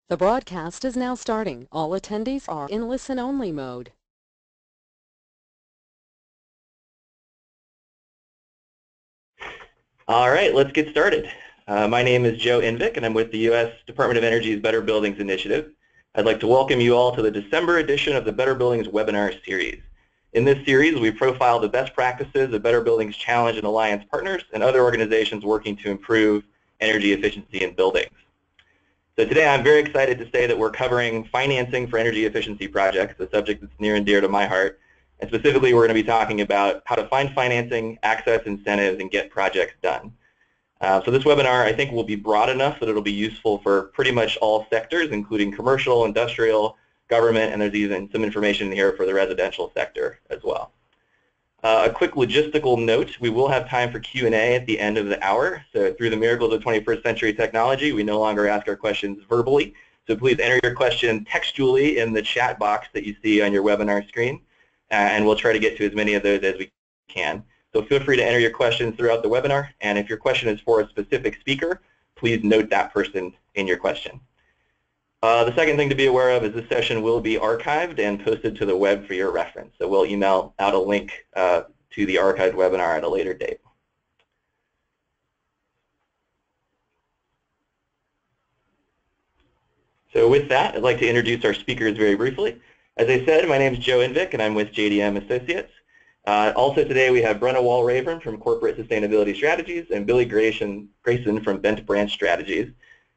The broadcast is now starting. All attendees are in listen-only mode. All right, let's get started. My name is Joe Invick, and I'm with the U.S. Department of Energy's Better Buildings Initiative. I'd like to welcome you all to the December edition of the Better Buildings webinar series. In this series, we profile the best practices of Better Buildings Challenge and Alliance partners and other organizations working to improve energy efficiency in buildings. So today I'm very excited to say that we're covering financing for energy efficiency projects, a subject that's near and dear to my heart. And specifically, we're going to be talking about how to find financing, access incentives, and get projects done. So this webinar, I think, will be broad enough that it'll be useful for pretty much all sectors, including commercial, industrial, government, and there's even some information here for the residential sector as well. A quick logistical note, we will have time for Q&A at the end of the hour. So through the miracles of 21st century technology, we no longer ask our questions verbally. So please enter your question textually in the chat box that you see on your webinar screen, and we'll try to get to as many of those as we can. So feel free to enter your questions throughout the webinar, and if your question is for a specific speaker, please note that person in your question. The second thing to be aware of is this session will be archived and posted to the web for your reference. So we'll email out a link to the archived webinar at a later date. So with that, I'd like to introduce our speakers very briefly. As I said, my name is Joe Invick, and I'm with JDM Associates. Also today we have Brenna Wall-Rayburn from Corporate Sustainability Strategies and Billy Grayson from Bent Branch Strategies.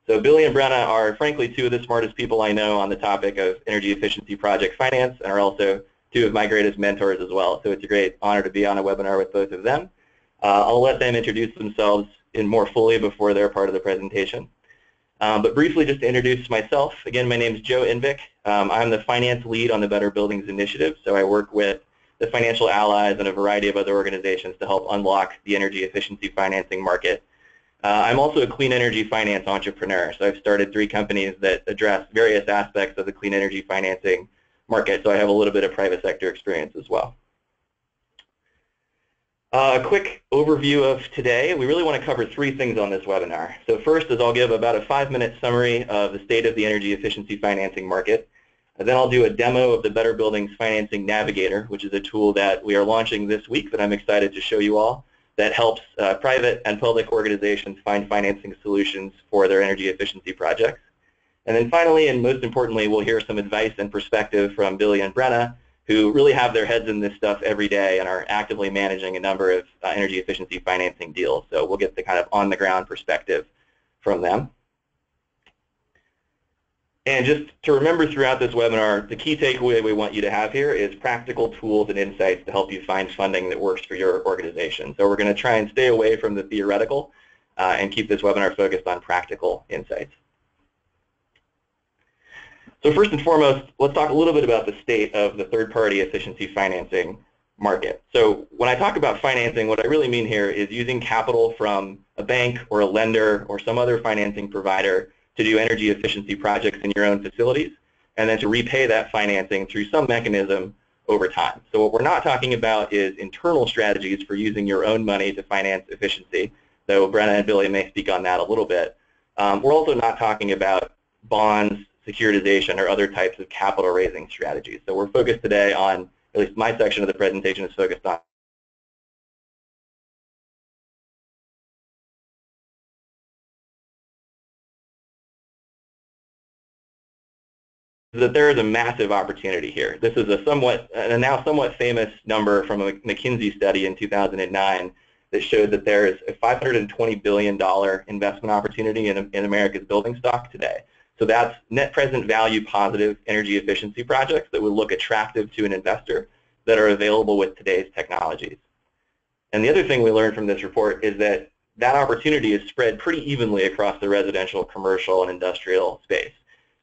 So Billy and Brenna are frankly two of the smartest people I know on the topic of energy efficiency project finance, and are also two of my greatest mentors as well. So it's a great honor to be on a webinar with both of them. I'll let them introduce themselves more fully before they're part of the presentation. But briefly, just to introduce myself, again, my name is Joe Invick. I'm the finance lead on the Better Buildings Initiative, so I work with the financial allies and a variety of other organizations to help unlock the energy efficiency financing market. I'm also a clean energy finance entrepreneur, so I've started 3 companies that address various aspects of the clean energy financing market, so I have a little bit of private sector experience as well. A quick overview of today. We really want to cover 3 things on this webinar. So first is I'll give about a 5-minute summary of the state of the energy efficiency financing market. And then I'll do a demo of the Better Buildings Financing Navigator, which is a tool that we are launching this week that I'm excited to show you all, that helps private and public organizations find financing solutions for their energy efficiency projects. And then finally, and most importantly, we'll hear some advice and perspective from Billy and Brenna, who really have their heads in this stuff every day and are actively managing a number of energy efficiency financing deals. So we'll get the kind of on-the-ground perspective from them. And just to remember throughout this webinar, the key takeaway we want you to have here is practical tools and insights to help you find funding that works for your organization. So we're going to try and stay away from the theoretical and keep this webinar focused on practical insights. So first and foremost, let's talk a little bit about the state of the third-party efficiency financing market. So when I talk about financing, what I really mean here is using capital from a bank or a lender or some other financing provider to do energy efficiency projects in your own facilities, and then to repay that financing through some mechanism over time. So what we're not talking about is internal strategies for using your own money to finance efficiency, though Brenna and Billy may speak on that a little bit. We're also not talking about bonds, securitization, or other types of capital raising strategies. So we're focused today on, at least my section of the presentation is focused on that there is a massive opportunity here. This is a now somewhat famous number from a McKinsey study in 2009 that showed that there is a $520 billion investment opportunity in America's building stock today. So that's net present value positive energy efficiency projects that would look attractive to an investor that are available with today's technologies. And the other thing we learned from this report is that that opportunity is spread pretty evenly across the residential, commercial, and industrial space.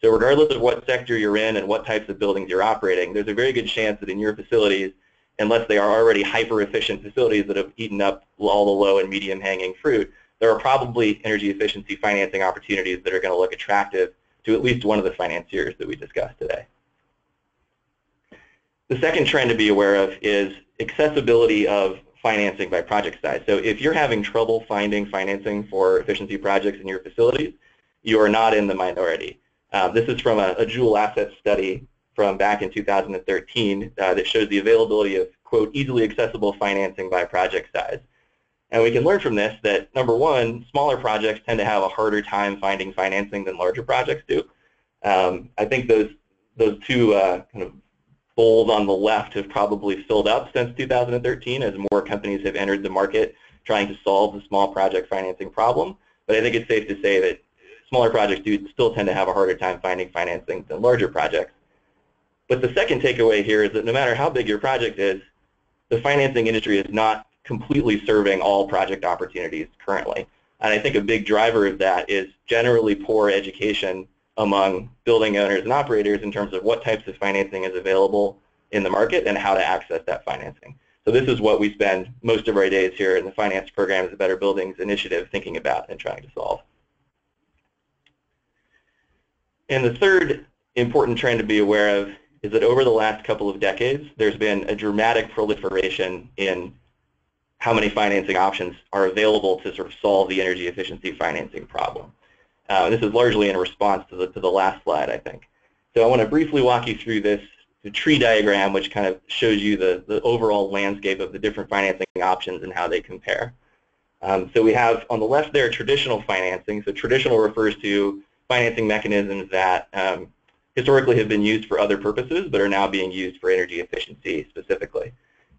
So regardless of what sector you're in and what types of buildings you're operating, there's a very good chance that in your facilities, unless they are already hyper-efficient facilities that have eaten up all the low and medium hanging fruit, there are probably energy efficiency financing opportunities that are going to look attractive to at least one of the financiers that we discussed today. The second trend to be aware of is accessibility of financing by project size. So if you're having trouble finding financing for efficiency projects in your facilities, you are not in the minority. This is from a dual asset study from back in 2013 that shows the availability of, quote, easily accessible financing by project size. And we can learn from this that, number one, smaller projects tend to have a harder time finding financing than larger projects do. I think those two kind of bowls on the left have probably filled up since 2013 as more companies have entered the market trying to solve the small project financing problem. But I think it's safe to say that smaller projects do still tend to have a harder time finding financing than larger projects. But the second takeaway here is that no matter how big your project is, the financing industry is not completely serving all project opportunities currently. And I think a big driver of that is generally poor education among building owners and operators in terms of what types of financing is available in the market and how to access that financing. So this is what we spend most of our days here in the finance program as the Better Buildings Initiative thinking about and trying to solve. And the third important trend to be aware of is that over the last couple of decades, there's been a dramatic proliferation in how many financing options are available to sort of solve the energy efficiency financing problem. This is largely in response to the last slide, I think. So I want to briefly walk you through the tree diagram, which kind of shows you the overall landscape of the different financing options and how they compare. So we have on the left there traditional financing. So traditional refers to financing mechanisms that historically have been used for other purposes but are now being used for energy efficiency specifically.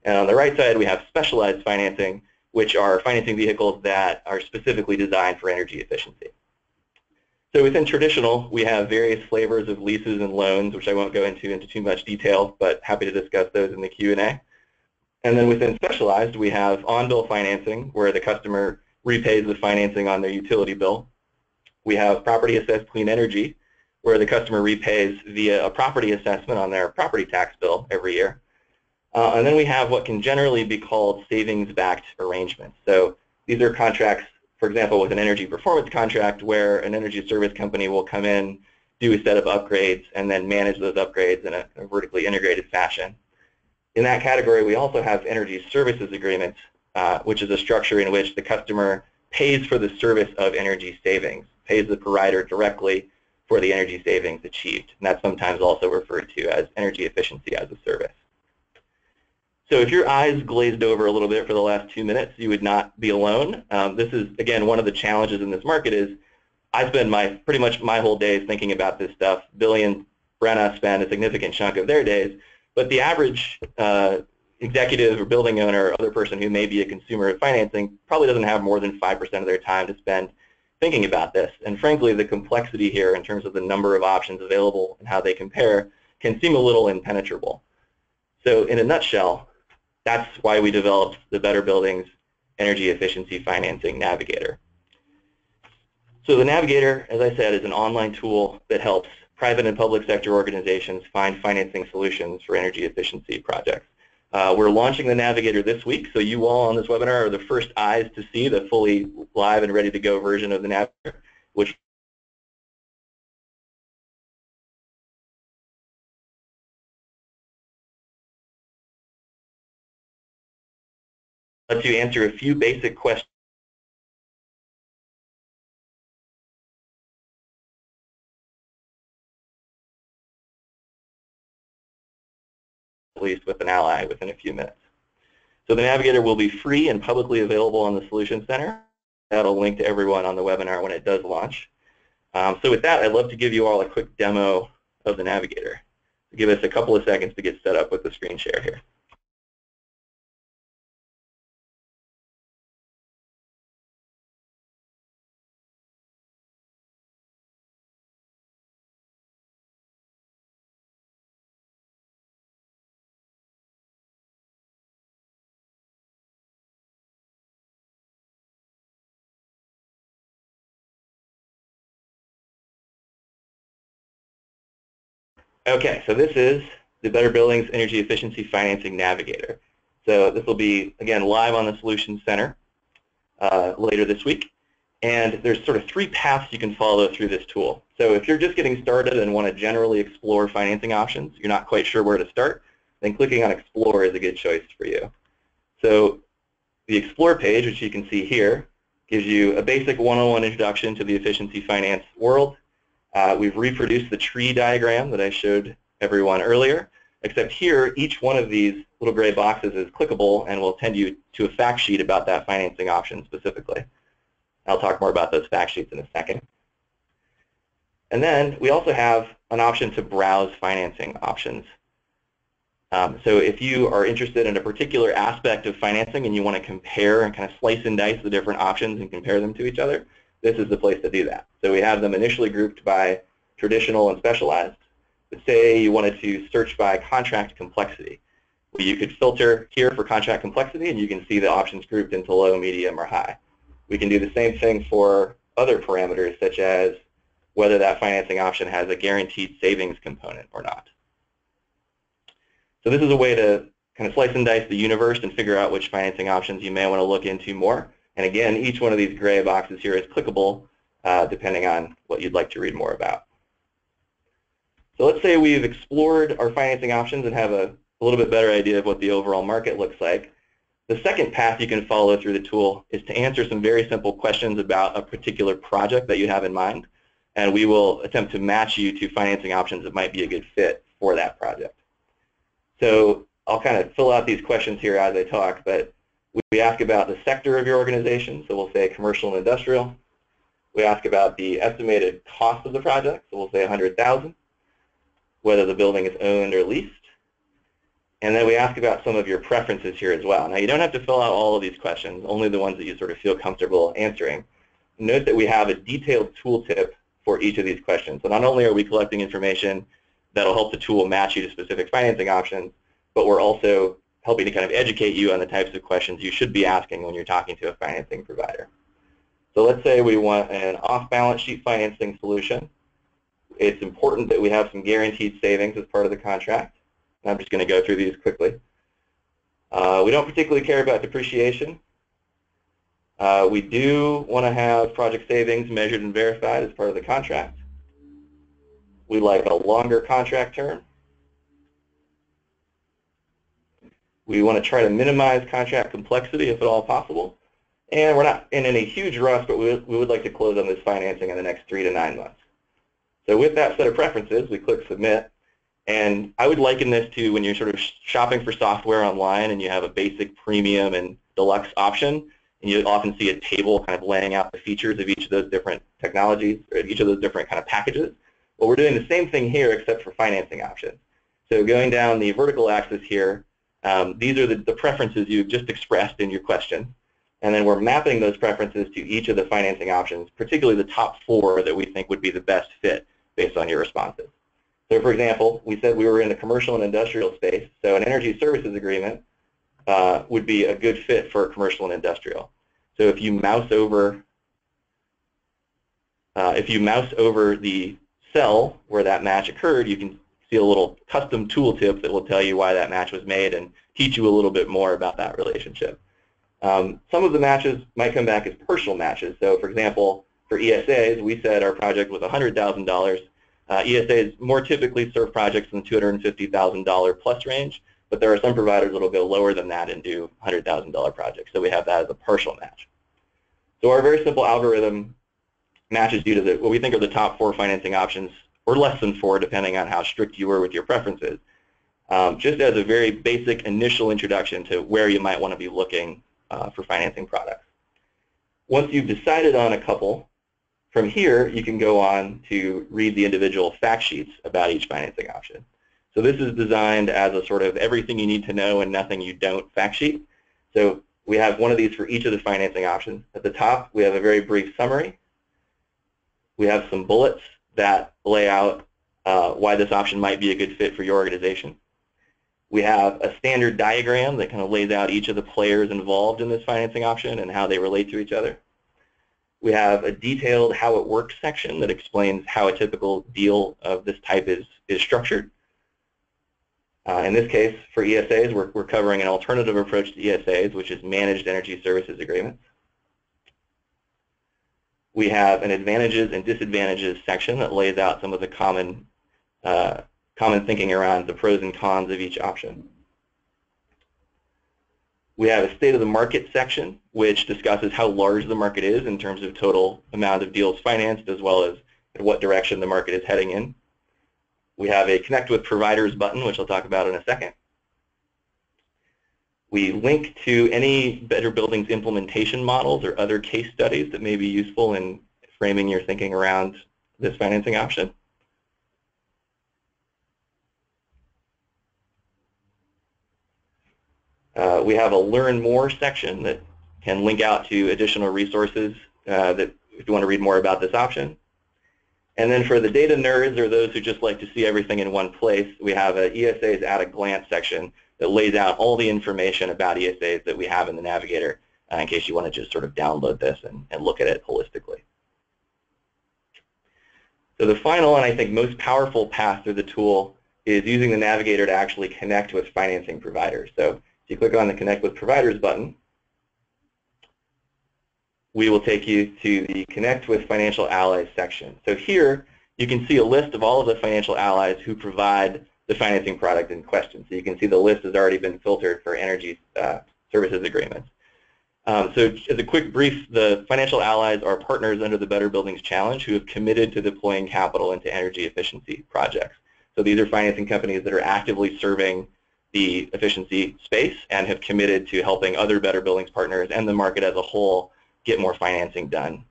And on the right side, we have specialized financing, which are financing vehicles that are specifically designed for energy efficiency. So within traditional, we have various flavors of leases and loans, which I won't go into too much detail, but happy to discuss those in the Q&A. And then within specialized, we have on-bill financing, where the customer repays the financing on their utility bill. We have property assessed clean energy, where the customer repays via a property assessment on their property tax bill every year. And then we have what can generally be called savings-backed arrangements. So these are contracts, for example, with an energy performance contract where an energy service company will come in, do a set of upgrades, and then manage those upgrades in a vertically integrated fashion. In that category, we also have energy services agreements, which is a structure in which the customer pays for the service of energy savings, pays the provider directly for the energy savings achieved. And that's sometimes also referred to as energy efficiency as a service. So if your eyes glazed over a little bit for the last 2 minutes, you would not be alone. This is, again, one of the challenges in this market is I spend pretty much my whole days thinking about this stuff. Billy and Brenna spend a significant chunk of their days, but the average executive or building owner or other person who may be a consumer of financing probably doesn't have more than 5% of their time to spend thinking about this. And frankly, the complexity here in terms of the number of options available and how they compare can seem a little impenetrable. So in a nutshell, that's why we developed the Better Buildings Energy Efficiency Financing Navigator. So the Navigator, as I said, is an online tool that helps private and public sector organizations find financing solutions for energy efficiency projects. We're launching the Navigator this week, so you all on this webinar are the first eyes to see the fully live and ready to go version of the Navigator, which lets you answer a few basic questions at least with an ally within a few minutes. So the Navigator will be free and publicly available on the Solutions Center. That'll link to everyone on the webinar when it does launch. So with that, I'd love to give you all a quick demo of the Navigator. Give us a couple of seconds to get set up with the screen share here. Okay, so this is the Better Buildings Energy Efficiency Financing Navigator. So this will be, again, live on the Solutions Center later this week. And there's sort of 3 paths you can follow through this tool. So if you're just getting started and want to generally explore financing options, you're not quite sure where to start, then clicking on Explore is a good choice for you. So the Explore page, which you can see here, gives you a basic one-on-one introduction to the efficiency finance world. We've reproduced the tree diagram that I showed everyone earlier, except here each one of these little gray boxes is clickable and will send you to a fact sheet about that financing option specifically. I'll talk more about those fact sheets in a second. And then we also have an option to browse financing options. So if you are interested in a particular aspect of financing and you want to compare and kind of slice and dice the different options and compare them to each other, this is the place to do that. So we have them initially grouped by traditional and specialized. But say you wanted to search by contract complexity. Well, you could filter here for contract complexity and you can see the options grouped into low, medium, or high. We can do the same thing for other parameters such as whether that financing option has a guaranteed savings component or not. So this is a way to kind of slice and dice the universe and figure out which financing options you may want to look into more. And again, each one of these gray boxes here is clickable depending on what you'd like to read more about. So let's say we've explored our financing options and have a little bit better idea of what the overall market looks like. The second path you can follow through the tool is to answer some very simple questions about a particular project that you have in mind, and we will attempt to match you to financing options that might be a good fit for that project. So I'll kind of fill out these questions here as I talk, but we ask about the sector of your organization, so we'll say commercial and industrial. We ask about the estimated cost of the project, so we'll say $100,000, whether the building is owned or leased. And then we ask about some of your preferences here as well. Now you don't have to fill out all of these questions, only the ones that you sort of feel comfortable answering. Note that we have a detailed tooltip for each of these questions. So not only are we collecting information that'll help the tool match you to specific financing options, but we're also helping to kind of educate you on the types of questions you should be asking when you're talking to a financing provider. So let's say we want an off-balance sheet financing solution. It's important that we have some guaranteed savings as part of the contract. I'm just going to go through these quickly. We don't particularly care about depreciation. We do want to have project savings measured and verified as part of the contract. We like a longer contract term. We want to try to minimize contract complexity if at all possible. And we're not in any huge rush, but we would like to close on this financing in the next 3 to 9 months. So with that set of preferences, we click Submit. And I would liken this to when you're sort of shopping for software online and you have a basic, premium, and deluxe option, and you often see a table kind of laying out the features of each of those different technologies, or each of those different kind of packages. Well, we're doing the same thing here except for financing options. So going down the vertical axis here, these are the preferences you've just expressed in your question. And then we're mapping those preferences to each of the financing options, particularly the top 4 that we think would be the best fit based on your responses. So for example, we said we were in the commercial and industrial space, so an energy services agreement would be a good fit for commercial and industrial. So if you mouse over the cell where that match occurred, you can see a little custom tooltip that will tell you why that match was made and teach you a little bit more about that relationship. Some of the matches might come back as partial matches. So for example, for ESAs, we said our project was $100,000. ESAs more typically serve projects in the $250,000 plus range, but there are some providers that will go lower than that and do $100,000 projects. So we have that as a partial match. So our very simple algorithm matches you to what we think are the top 4 financing options, or less than 4, depending on how strict you were with your preferences, just as a very basic initial introduction to where you might want to be looking for financing products. Once you've decided on a couple, from here you can go on to read the individual fact sheets about each financing option. So this is designed as a sort of everything you need to know and nothing you don't fact sheet. So we have one of these for each of the financing options. At the top, we have a very brief summary. We have some bullets that lay out why this option might be a good fit for your organization. We have a standard diagram that kind of lays out each of the players involved in this financing option and how they relate to each other. We have a detailed how it works section that explains how a typical deal of this type is structured. In this case, for ESAs, we're covering an alternative approach to ESAs, which is managed energy services agreements. We have an advantages and disadvantages section that lays out some of the common thinking around the pros and cons of each option. We have a state of the market section, which discusses how large the market is in terms of total amount of deals financed, as well as at what direction the market is heading in. We have a Connect with Providers button, which I'll talk about in a second. We link to any Better Buildings implementation models or other case studies that may be useful in framing your thinking around this financing option. We have a Learn More section that can link out to additional resources that if you want to read more about this option. And then for the data nerds or those who just like to see everything in one place, we have an ESAs at a glance section that lays out all the information about ESAs that we have in the Navigator in case you want to just sort of download this and look at it holistically. So the final and I think most powerful path through the tool is using the Navigator to actually connect with financing providers. So if you click on the Connect with Providers button, we will take you to the Connect with Financial Allies section. So here you can see a list of all of the financial allies who provide the financing product in question. So you can see the list has already been filtered for energy services agreements. So as a quick brief, the financial allies are partners under the Better Buildings Challenge who have committed to deploying capital into energy efficiency projects. So these are financing companies that are actively serving the efficiency space and have committed to helping other Better Buildings partners and the market as a whole get more financing done.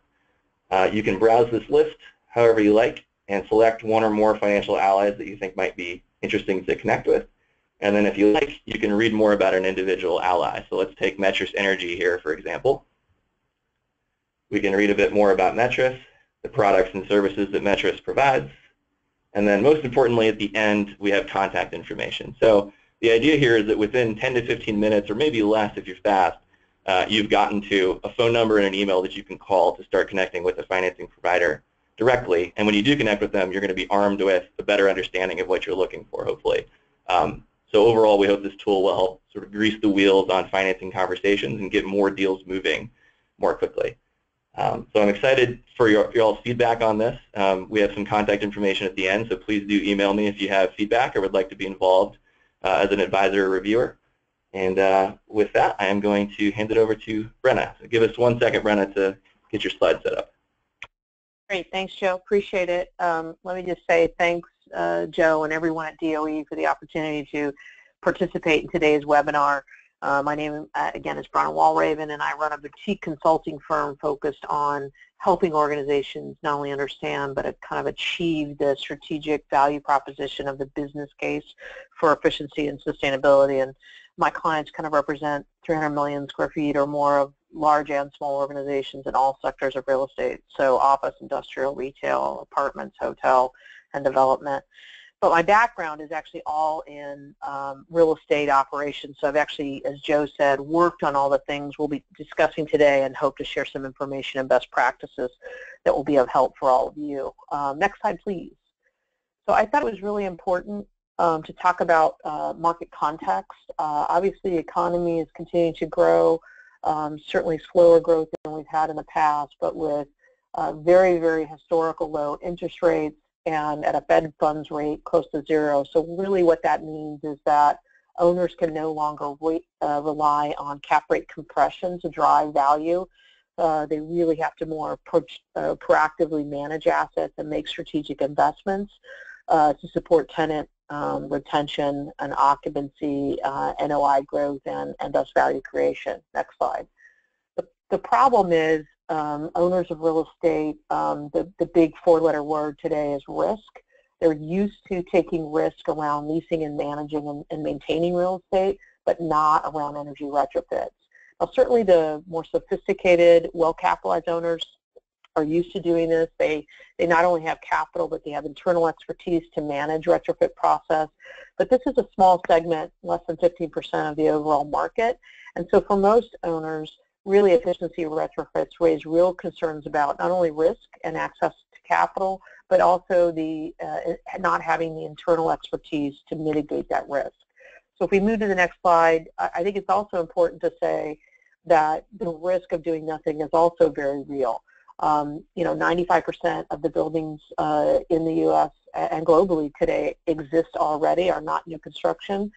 You can browse this list however you like and select one or more financial allies that you think might be interesting to connect with. And then if you like, you can read more about an individual ally. So let's take Metris Energy here, for example. We can read a bit more about Metris, the products and services that Metris provides. And then most importantly, at the end, we have contact information. So the idea here is that within 10 to 15 minutes, or maybe less if you're fast, you've gotten to a phone number and an email that you can call to start connecting with a financing provider directly. And when you do connect with them, you're going to be armed with a better understanding of what you're looking for, hopefully. So overall, we hope this tool will help sort of grease the wheels on financing conversations and get more deals moving more quickly. So I'm excited for y'all's feedback on this. We have some contact information at the end, so please do email me if you have feedback or would like to be involved as an advisor or reviewer. And with that, I am going to hand it over to Brenna. So give us 1 second, Brenna, to get your slide set up. Great, thanks, Joe. Appreciate it. Let me just say thanks, Joe, and everyone at DOE for the opportunity to participate in today's webinar. My name, again, is Brenna Walraven, and I run a boutique consulting firm focused on helping organizations not only understand but kind of achieve the strategic value proposition of the business case for efficiency and sustainability. And my clients kind of represent 300 million square feet or more of large and small organizations in all sectors of real estate, so office, industrial, retail, apartments, hotel, and development. But my background is actually all in real estate operations, so I've actually, as Joe said, worked on all the things we'll be discussing today and hope to share some information and best practices that will be of help for all of you. Next slide, please. So I thought it was really important to talk about market context. Obviously, the economy is continuing to grow, certainly slower growth than we've had in the past, but with very, very historical low interest rates and at a Fed funds rate close to zero. So really what that means is that owners can no longer rely on cap rate compression to drive value. They really have to more proactively manage assets and make strategic investments to support tenant retention and occupancy, NOI growth, and thus value creation. Next slide. The problem is owners of real estate, the big four-letter word today is risk. They're used to taking risk around leasing and managing and maintaining real estate, but not around energy retrofits. Now, certainly the more sophisticated, well-capitalized owners are used to doing this. They not only have capital, but they have internal expertise to manage retrofit process. But this is a small segment, less than 15% of the overall market. And so for most owners, really efficiency retrofits raise real concerns about not only risk and access to capital, but also the not having the internal expertise to mitigate that risk. So if we move to the next slide, I think it's also important to say that the risk of doing nothing is also very real. 95% of the buildings in the U.S. and globally today exist already, are not new construction,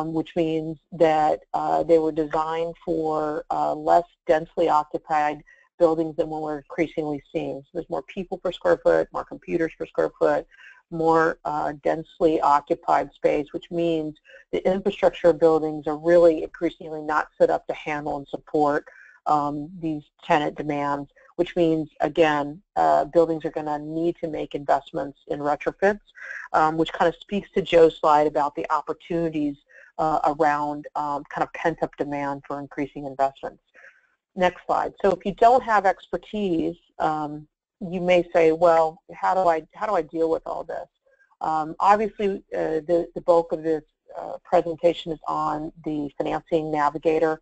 which means that they were designed for less densely occupied buildings than what we're increasingly seeing. So there's more people per square foot, more computers per square foot, more densely occupied space, which means the infrastructure of buildings are really increasingly not set up to handle and support these tenant demands, which means, again, buildings are going to need to make investments in retrofits, which kind of speaks to Joe's slide about the opportunities around kind of pent-up demand for increasing investments. Next slide. So if you don't have expertise, you may say, well, how do I deal with all this? Obviously, the bulk of this presentation is on the Financing Navigator,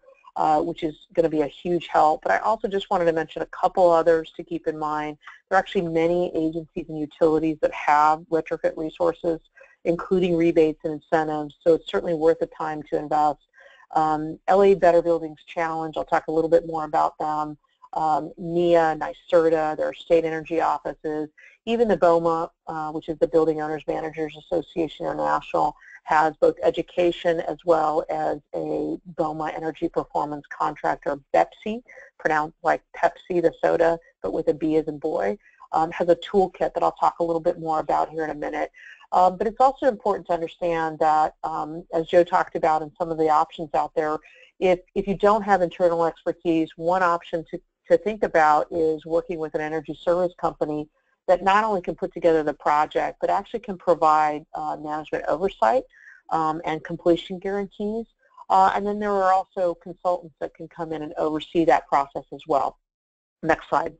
which is going to be a huge help. But I also just wanted to mention a couple others to keep in mind. There are actually many agencies and utilities that have retrofit resources, including rebates and incentives, so it's certainly worth the time to invest. LA Better Buildings Challenge, I'll talk a little bit more about them. NEA, NYSERDA, there are state energy offices. Even the BOMA, which is the Building Owners Managers Association International, has both education as well as a BOMA energy performance contractor, BEPSI, pronounced like Pepsi, the soda, but with a B as in boy, has a toolkit that I'll talk a little bit more about here in a minute. But it's also important to understand that, as Joe talked about in some of the options out there, if you don't have internal expertise, one option to think about is working with an energy service company that not only can put together the project, but actually can provide management oversight and completion guarantees. And then there are also consultants that can come in and oversee that process as well. Next slide.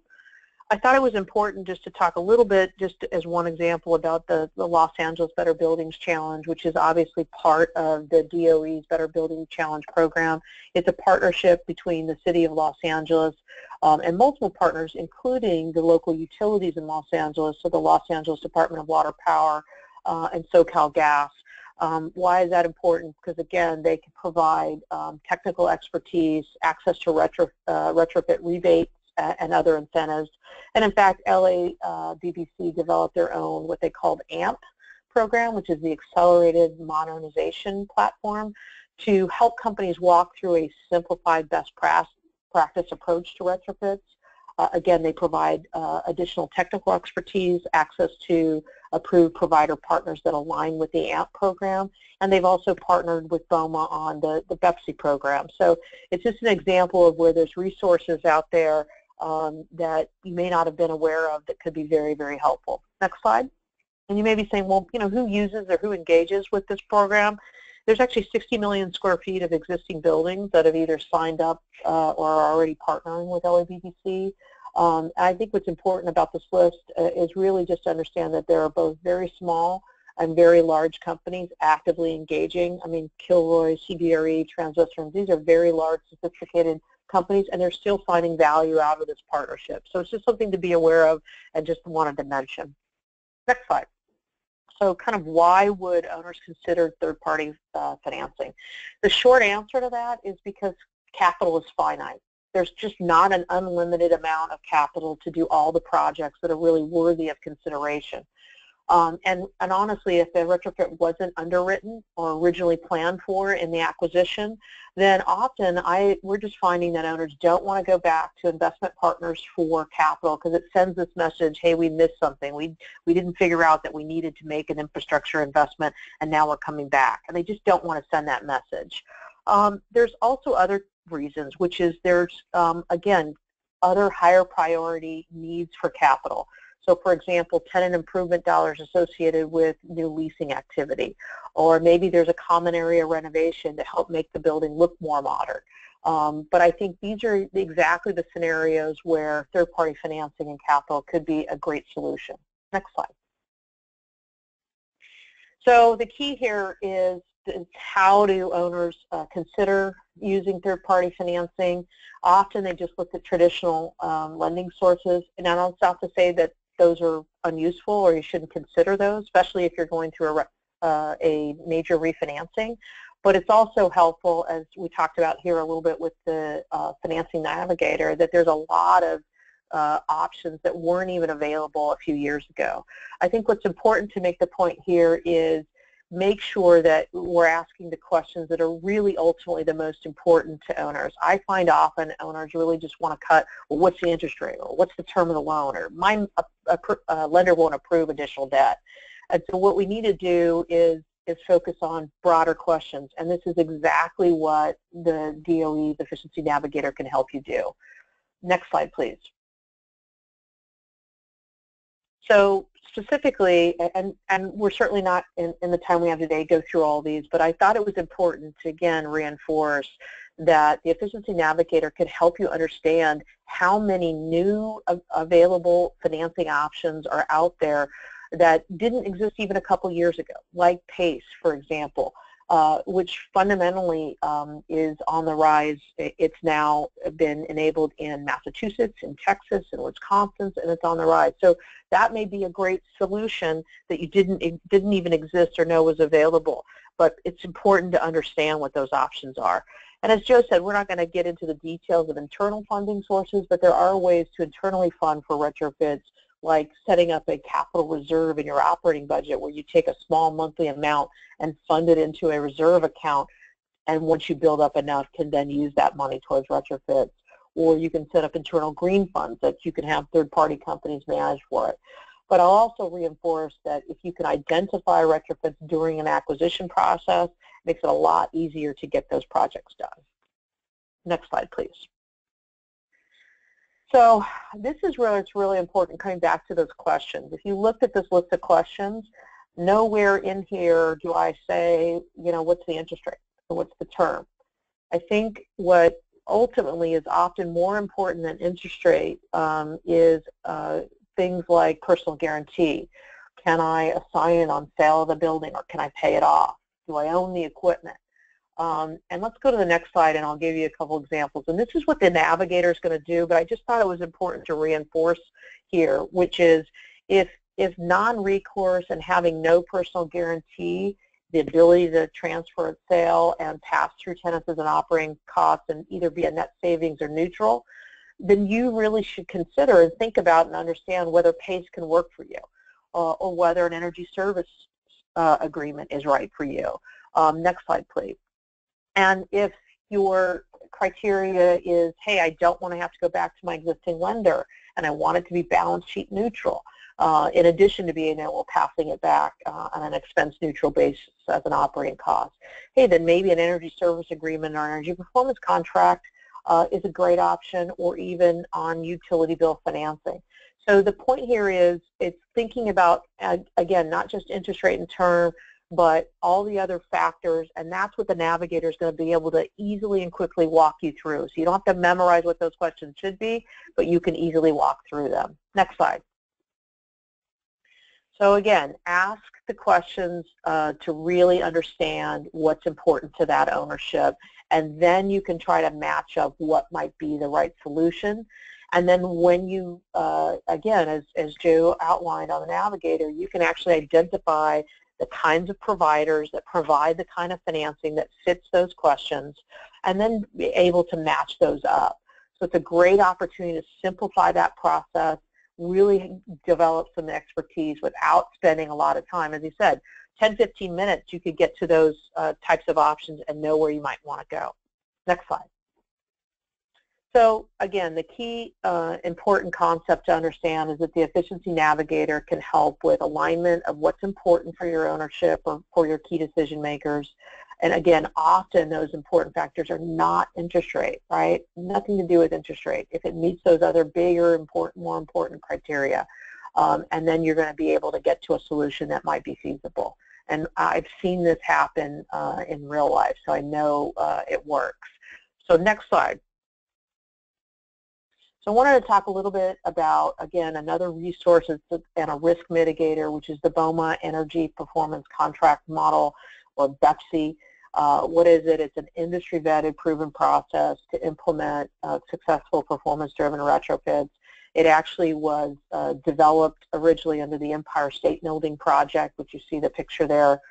I thought it was important just to talk a little bit, just as one example, about the Los Angeles Better Buildings Challenge, which is obviously part of the DOE's Better Building Challenge program. It's a partnership between the City of Los Angeles and multiple partners, including the local utilities in Los Angeles, so the Los Angeles Department of Water Power and SoCal Gas. Why is that important? Because, again, they can provide technical expertise, access to retrofit rebates, and other incentives. And in fact, LA BBC developed their own, what they called AMP program, which is the Accelerated Modernization Platform, to help companies walk through a simplified best practice approach to retrofits. Again, they provide additional technical expertise, access to approved provider partners that align with the AMP program, and they've also partnered with BOMA on the BEPSI program. So it's just an example of where there's resources out there that you may not have been aware of that could be very, very helpful. Next slide. And you may be saying, well, who uses or who engages with this program? There's actually 60 million square feet of existing buildings that have either signed up or are already partnering with LABBC. I think what's important about this list is really just to understand that there are both very small and very large companies actively engaging. I mean, Kilroy, CBRE, Transwestern, these are very large, sophisticated companies, and they're still finding value out of this partnership. So it's just something to be aware of and just wanted to mention. Next slide. So kind of why would owners consider third-party financing? The short answer to that is because capital is finite. There's just not an unlimited amount of capital to do all the projects that are really worthy of consideration. And honestly, if the retrofit wasn't underwritten or originally planned for in the acquisition, then often we're just finding that owners don't want to go back to investment partners for capital because it sends this message, hey, we missed something. We didn't figure out that we needed to make an infrastructure investment, and now we're coming back. And they just don't want to send that message. There's also other reasons, which is there's, again, other higher priority needs for capital. So, for example, tenant improvement dollars associated with new leasing activity, or maybe there's a common area renovation to help make the building look more modern. But I think these are exactly the scenarios where third-party financing and capital could be a great solution. Next slide. So the key here is how do owners consider using third-party financing? Often they just look at traditional lending sources, and I don't have to say that those are unuseful or you shouldn't consider those, especially if you're going through a major refinancing. But it's also helpful, as we talked about here a little bit with the Financing Navigator, that there's a lot of options that weren't even available a few years ago. I think what's important to make the point here is make sure that we're asking the questions that are really ultimately the most important to owners. I find often owners really just want to cut, well, what's the interest rate, or what's the term of the loan, or my lender won't approve additional debt. And so what we need to do is focus on broader questions, and this is exactly what the DOE's Efficiency Navigator can help you do. Next slide, please. So specifically, and we're certainly not in the time we have today go through all these, but I thought it was important to again reinforce that the Efficiency Navigator can help you understand how many new available financing options are out there that didn't exist even a couple years ago, like PACE, for example, which fundamentally is on the rise. It's now been enabled in Massachusetts, in Texas, in Wisconsin, and it's on the rise. So that may be a great solution that you didn't even exist or know was available, but it's important to understand what those options are. And as Joe said, we're not going to get into the details of internal funding sources, but there are ways to internally fund for retrofits, like setting up a capital reserve in your operating budget where you take a small monthly amount and fund it into a reserve account, and once you build up enough can then use that money towards retrofits. Or you can set up internal green funds that you can have third-party companies manage for it. But I'll also reinforce that if you can identify retrofits during an acquisition process, it makes it a lot easier to get those projects done. Next slide, please. So this is where it's really important, coming back to those questions. If you looked at this list of questions, nowhere in here do I say, you know, what's the interest rate or what's the term. I think what ultimately is often more important than interest rate is things like personal guarantee. Can I assign it on sale of the building, or can I pay it off? Do I own the equipment? And let's go to the next slide, and I'll give you a couple examples. And this is what the Navigator is going to do, but I just thought it was important to reinforce here, which is if non-recourse and having no personal guarantee, the ability to transfer at sale and pass through tenants as an operating cost and either be a net savings or neutral, then you really should consider and think about and understand whether PACE can work for you, or whether an energy service agreement is right for you. Next slide, please. And if your criteria is, hey, I don't want to have to go back to my existing lender, and I want it to be balance sheet neutral, in addition to being able to passing it back on an expense neutral basis as an operating cost, hey, then maybe an energy service agreement or energy performance contract is a great option, or even on utility bill financing. So the point here is it's thinking about, again, not just interest rate and term, but all the other factors, and that's what the Navigator is going to be able to easily and quickly walk you through. So you don't have to memorize what those questions should be, but you can easily walk through them. Next slide. So again, ask the questions to really understand what's important to that ownership, and then you can try to match up what might be the right solution. And then when you, again, as Joe outlined on the Navigator, you can actually identify the kinds of providers that provide the kind of financing that fits those questions, and then be able to match those up. So it's a great opportunity to simplify that process, really develop some expertise without spending a lot of time. As you said, 10-15 minutes you could get to those types of options and know where you might want to go. Next slide. So again, the key important concept to understand is that the Efficiency Navigator can help with alignment of what's important for your ownership or for your key decision makers. And again, often those important factors are not interest rate, right? Nothing to do with interest rate. If it meets those other bigger, more important criteria, and then you're going to be able to get to a solution that might be feasible. And I've seen this happen in real life, so I know it works. So next slide. So I wanted to talk a little bit about, again, another resource and a risk mitigator, which is the BOMA Energy Performance Contract Model, or BEPC. What is it? It's an industry-vetted, proven process to implement successful performance-driven retrofits. It actually was developed originally under the Empire State Building Project, which you see the picture there.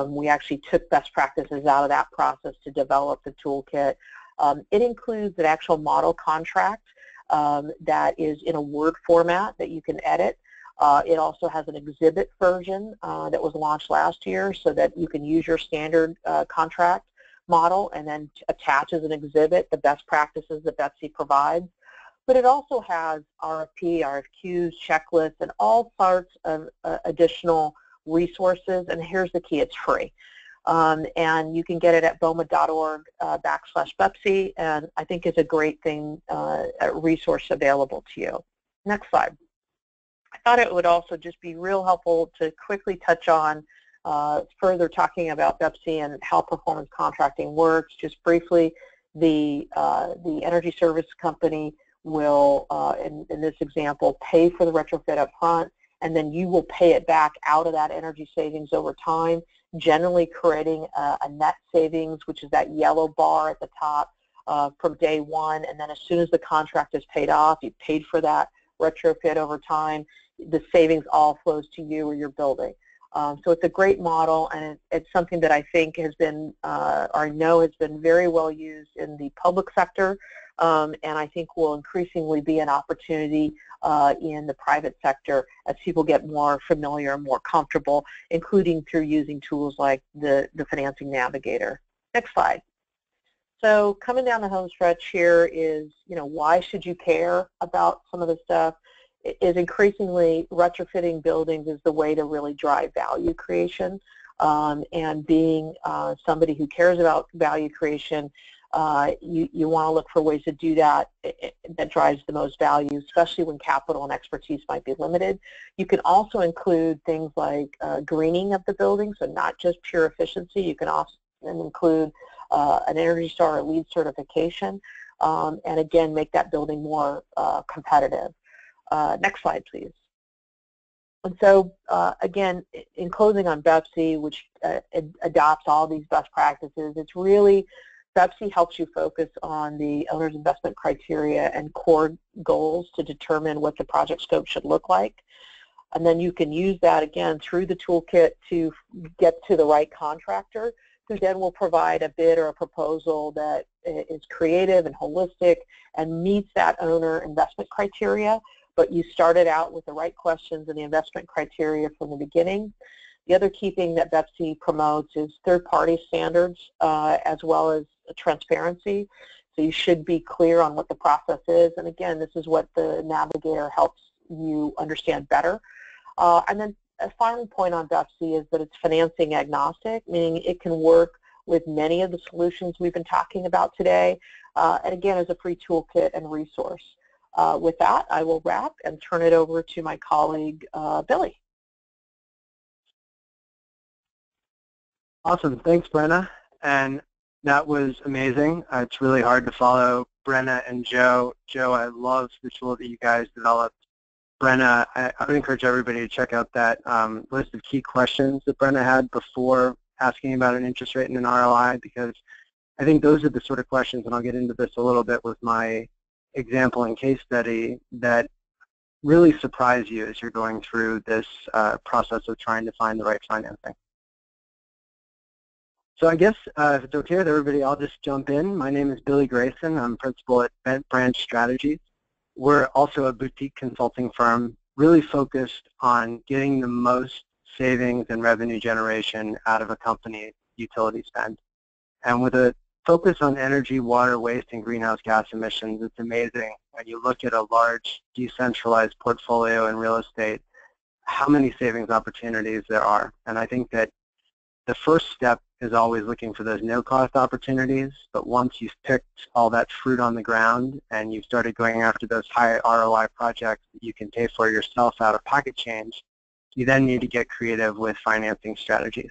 We actually took best practices out of that process to develop the toolkit. It includes an actual model contract that is in a Word format that you can edit. It also has an exhibit version that was launched last year so that you can use your standard contract model and then attach as an exhibit the best practices that BEPC provides. But it also has RFP, RFQs, checklists, and all sorts of additional resources. And here's the key, it's free. And you can get it at boma.org/BEPC, and I think it's a great thing, a resource available to you. Next slide. I thought it would also just be real helpful to quickly touch on further talking about BEPC and how performance contracting works. Just briefly, the energy service company will, in this example, pay for the retrofit up front, and then you will pay it back out of that energy savings over time, generally creating a net savings, which is that yellow bar at the top from day one. And then as soon as the contract is paid off, you paid for that retrofit over time, the savings all flows to you or your building. So it's a great model, and it's something that I think has been, or I know has been very well used in the public sector, and I think will increasingly be an opportunity in the private sector as people get more familiar and more comfortable, including through using tools like the Financing Navigator. Next slide. So coming down the home stretch here is, why should you care about some of this stuff? Is increasingly retrofitting buildings is the way to really drive value creation, and being somebody who cares about value creation, you want to look for ways to do that that drives the most value, especially when capital and expertise might be limited. You can also include things like greening of the building, so not just pure efficiency. You can also include an Energy Star or LEED certification, and again, make that building more competitive. Next slide, please. And so, again, in closing on BEPC, which adopts all these best practices, it's really, BEPC helps you focus on the owner's investment criteria and core goals to determine what the project scope should look like. And then you can use that, again, through the toolkit to get to the right contractor, who then will provide a bid or a proposal that is creative and holistic and meets that owner investment criteria. But you started out with the right questions and the investment criteria from the beginning. The other key thing that BEPC promotes is third-party standards as well as transparency. So you should be clear on what the process is. And again, this is what the Navigator helps you understand better. And then a final point on BEPC is that it's financing agnostic, meaning it can work with many of the solutions we've been talking about today. And again, as a free toolkit and resource. With that, I will wrap and turn it over to my colleague, Billy. Awesome. Thanks, Brenna. And that was amazing. It's really hard to follow Brenna and Joe. Joe, I love the tool that you guys developed. Brenna, I would encourage everybody to check out that list of key questions that Brenna had before asking about an interest rate and an ROI, because I think those are the sort of questions, and I'll get into this a little bit with my example and case study, that really surprise you as you're going through this process of trying to find the right financing. So I guess if it's okay with everybody, I'll just jump in. My name is Billy Grayson. I'm principal at Bent Branch Strategies. We're also a boutique consulting firm really focused on getting the most savings and revenue generation out of a company's utility spend. And with a focus on energy, water, waste, and greenhouse gas emissions, it's amazing when you look at a large decentralized portfolio in real estate, how many savings opportunities there are. And I think that the first step is always looking for those no-cost opportunities, but once you've picked all that fruit on the ground and you've started going after those high ROI projects that you can pay for yourself out of pocket change, you then need to get creative with financing strategies.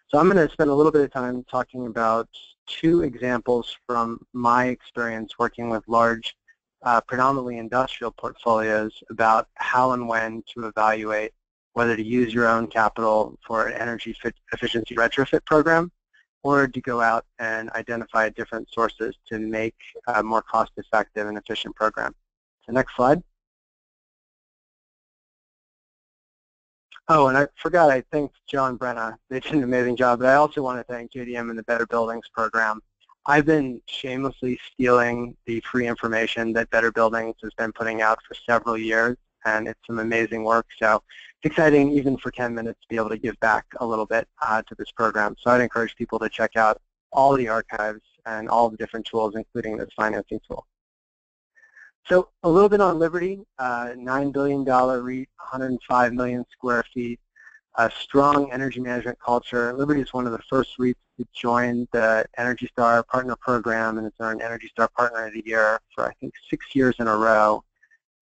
So I'm going to spend a little bit of time talking about two examples from my experience working with large, predominantly industrial portfolios about how and when to evaluate whether to use your own capital for an energy efficiency retrofit program, or to go out and identify different sources to make a more cost-effective and efficient program. So next slide. Oh, and I forgot, I thanked Joe and Brenna. They did an amazing job, but I also want to thank JDM and the Better Buildings program. I've been shamelessly stealing the free information that Better Buildings has been putting out for several years, and it's some amazing work. So it's exciting, even for 10 minutes, to be able to give back a little bit to this program. So I'd encourage people to check out all the archives and all the different tools, including this financing tool. So a little bit on Liberty, $9 billion REIT, 105 million square feet, a strong energy management culture. Liberty is one of the first REITs to join the Energy Star Partner Program, and it's earned Energy Star Partner of the Year for, I think, 6 years in a row.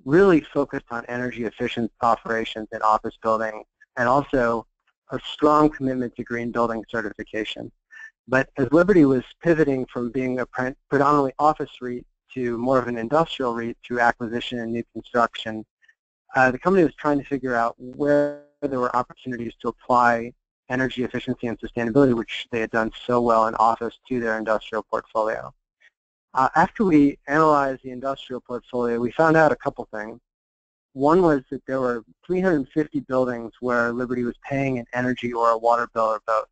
Really focused on energy efficient operations in office buildings, and also a strong commitment to green building certification. But as Liberty was pivoting from being a predominantly office REIT to more of an industrial REIT through acquisition and new construction, the company was trying to figure out where there were opportunities to apply energy efficiency and sustainability, which they had done so well in office, to their industrial portfolio. After we analyzed the industrial portfolio, we found out a couple things. One was that there were 350 buildings where Liberty was paying an energy or a water bill or both.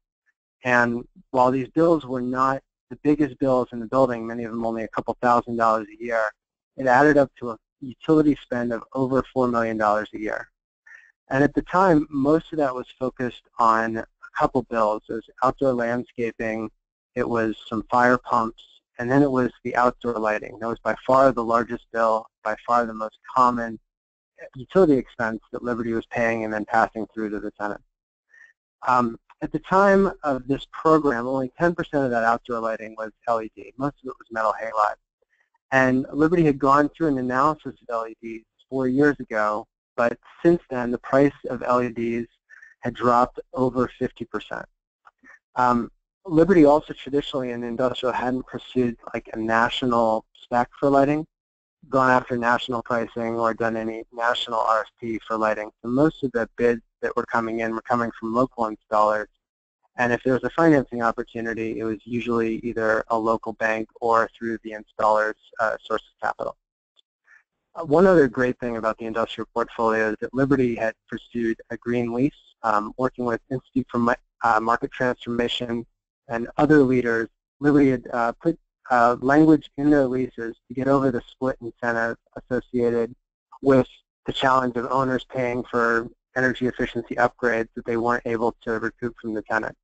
And while these bills were not the biggest bills in the building, many of them only a couple $1,000s a year, it added up to a utility spend of over $4 million a year. And at the time, most of that was focused on a couple bills. It was outdoor landscaping, it was some fire pumps, and then it was the outdoor lighting. That was by far the largest bill, by far the most common utility expense that Liberty was paying and then passing through to the tenant. At the time of this program, only 10% of that outdoor lighting was LED. Most of it was metal halide. And Liberty had gone through an analysis of LEDs 4 years ago, but since then the price of LEDs had dropped over 50%. Liberty also traditionally in industrial hadn't pursued like a national spec for lighting, gone after national pricing, or done any national RFP for lighting. So most of the bids that were coming in were coming from local installers. And if there was a financing opportunity, it was usually either a local bank or through the installer's source of capital. One other great thing about the industrial portfolio is that Liberty had pursued a green lease, working with Institute for Market Transformation and other leaders. Liberty had put language in their leases to get over the split incentive associated with the challenge of owners paying for energy efficiency upgrades that they weren't able to recoup from the tenant.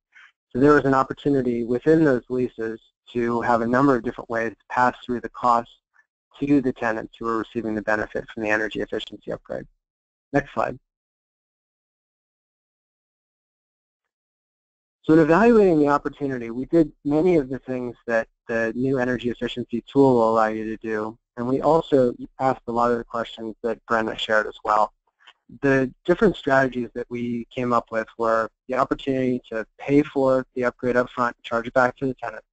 So there was an opportunity within those leases to have a number of different ways to pass through the costs to the tenants who were receiving the benefit from the energy efficiency upgrade. Next slide. So in evaluating the opportunity, we did many of the things that the new energy efficiency tool will allow you to do, and we also asked a lot of the questions that Brenna shared as well. The different strategies that we came up with were the opportunity to pay for the upgrade up front, charge it back to the tenant,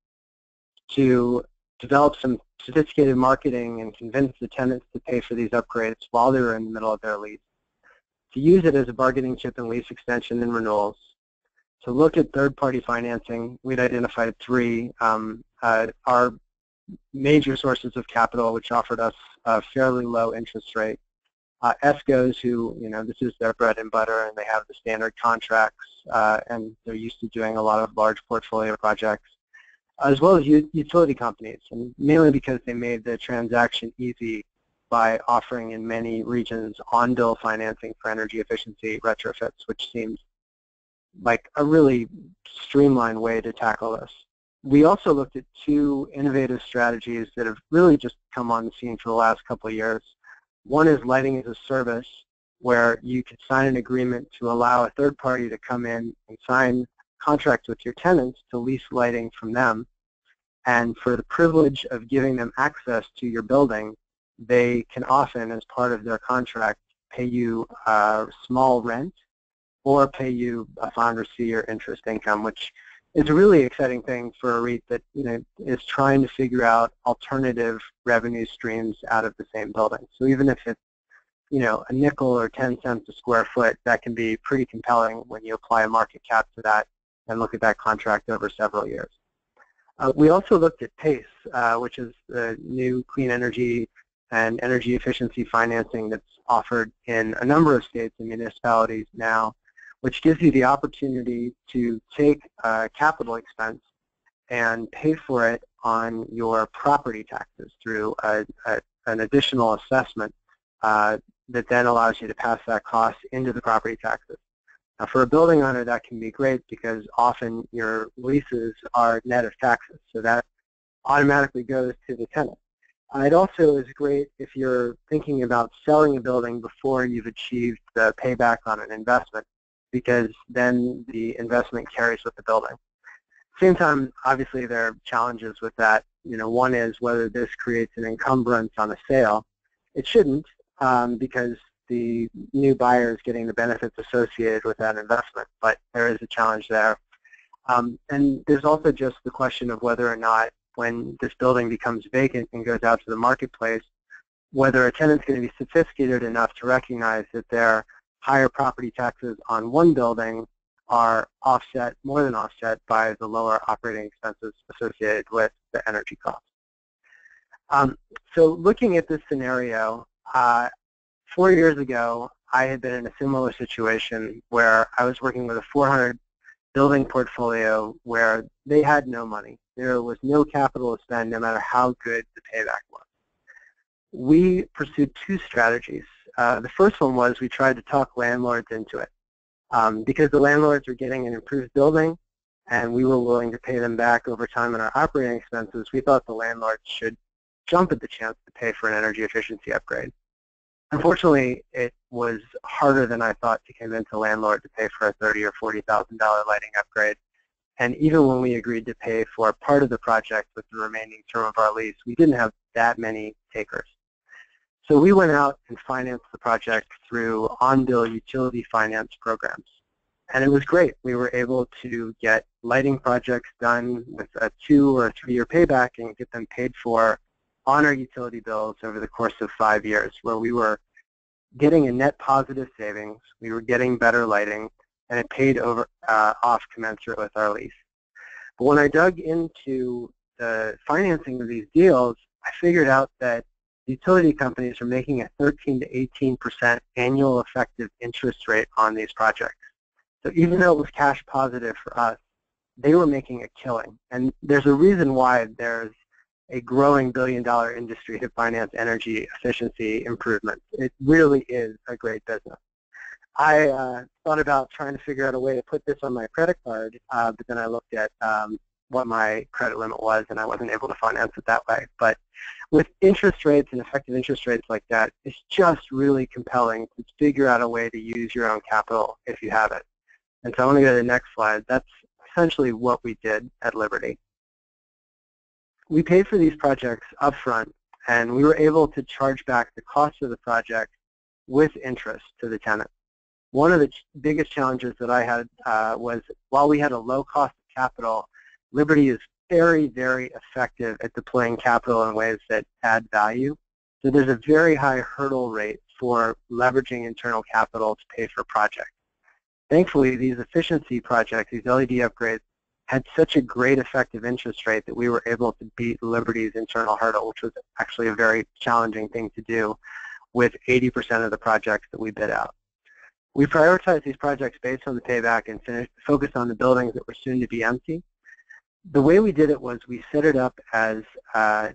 to develop some sophisticated marketing and convince the tenants to pay for these upgrades while they were in the middle of their lease, to use it as a bargaining chip in lease extension and renewals, to look at third-party financing. We'd identified 3. Our major sources of capital, which offered us a fairly low interest rate. ESCOs, who, this is their bread and butter, and they have the standard contracts, and they're used to doing a lot of large portfolio projects, as well as utility companies, and mainly because they made the transaction easy by offering in many regions on-bill financing for energy efficiency retrofits, which seems like a really streamlined way to tackle this. We also looked at 2 innovative strategies that have really just come on the scene for the last couple of years. One is lighting as a service, where you could sign an agreement to allow a third party to come in and sign contracts with your tenants to lease lighting from them. And for the privilege of giving them access to your building, they can often, as part of their contract, pay you a small rent or pay you a founder fee or interest income, which is a really exciting thing for a REIT that is trying to figure out alternative revenue streams out of the same building. So even if it's a nickel or 10 cents a square foot, that can be pretty compelling when you apply a market cap to that and look at that contract over several years. We also looked at PACE, which is the new clean energy and energy efficiency financing that's offered in a number of states and municipalities now, which gives you the opportunity to take a capital expense and pay for it on your property taxes through an additional assessment that then allows you to pass that cost into the property taxes. Now, for a building owner, that can be great because often your leases are net of taxes, so that automatically goes to the tenant. It also is great if you're thinking about selling a building before you've achieved the payback on an investment, because then the investment carries with the building. At the same time, obviously, there are challenges with that. One is whether this creates an encumbrance on a sale. It shouldn't, because the new buyer is getting the benefits associated with that investment, but there is a challenge there. And there's also just the question of whether or not, when this building becomes vacant and goes out to the marketplace, whether a tenant's going to be sophisticated enough to recognize that their higher property taxes on one building are offset, more than offset, by the lower operating expenses associated with the energy costs. So looking at this scenario, 4 years ago, I had been in a similar situation where I was working with a 400 building portfolio where they had no money. There was no capital to spend, no matter how good the payback was. We pursued two strategies. The first one was we tried to talk landlords into it. Because the landlords were getting an improved building and we were willing to pay them back over time in our operating expenses, we thought the landlords should jump at the chance to pay for an energy efficiency upgrade. Unfortunately, it was harder than I thought to convince a landlord to pay for a $30,000 or $40,000 lighting upgrade. And even when we agreed to pay for part of the project with the remaining term of our lease, we didn't have that many takers. So we went out and financed the project through on-bill utility finance programs. And it was great. We were able to get lighting projects done with a 2 or 3 year payback and get them paid for on our utility bills over the course of 5 years, where we were getting a net positive savings, we were getting better lighting, and it paid off commensurate with our lease. But when I dug into the financing of these deals, I figured out that utility companies are making a 13 to 18% annual effective interest rate on these projects. So even though it was cash positive for us, they were making a killing. And there's a reason why there's a growing billion-dollar industry to finance energy efficiency improvements. It really is a great business. I thought about trying to figure out a way to put this on my credit card, but then I looked at what my credit limit was, and I wasn't able to finance it that way. But with interest rates and effective interest rates like that, it's just really compelling to figure out a way to use your own capital if you have it. And so I want to go to the next slide. That's essentially what we did at Liberty. We paid for these projects upfront, and we were able to charge back the cost of the project with interest to the tenant. One of the biggest challenges that I had was, while we had a low cost of capital, Liberty is very, very effective at deploying capital in ways that add value. So there's a very high hurdle rate for leveraging internal capital to pay for projects. Thankfully, these efficiency projects, these LED upgrades, had such a great effective interest rate that we were able to beat Liberty's internal hurdle, which was actually a very challenging thing to do with 80% of the projects that we bid out. We prioritized these projects based on the payback and focused on the buildings that were soon to be empty. The way we did it was we set it up as a